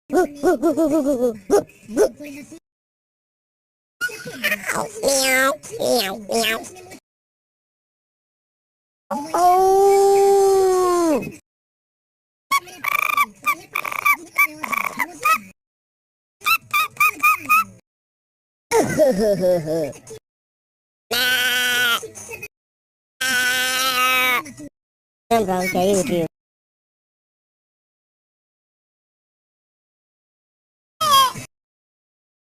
Meow, meow, meow. Oh! Vâng, vâng, cái gì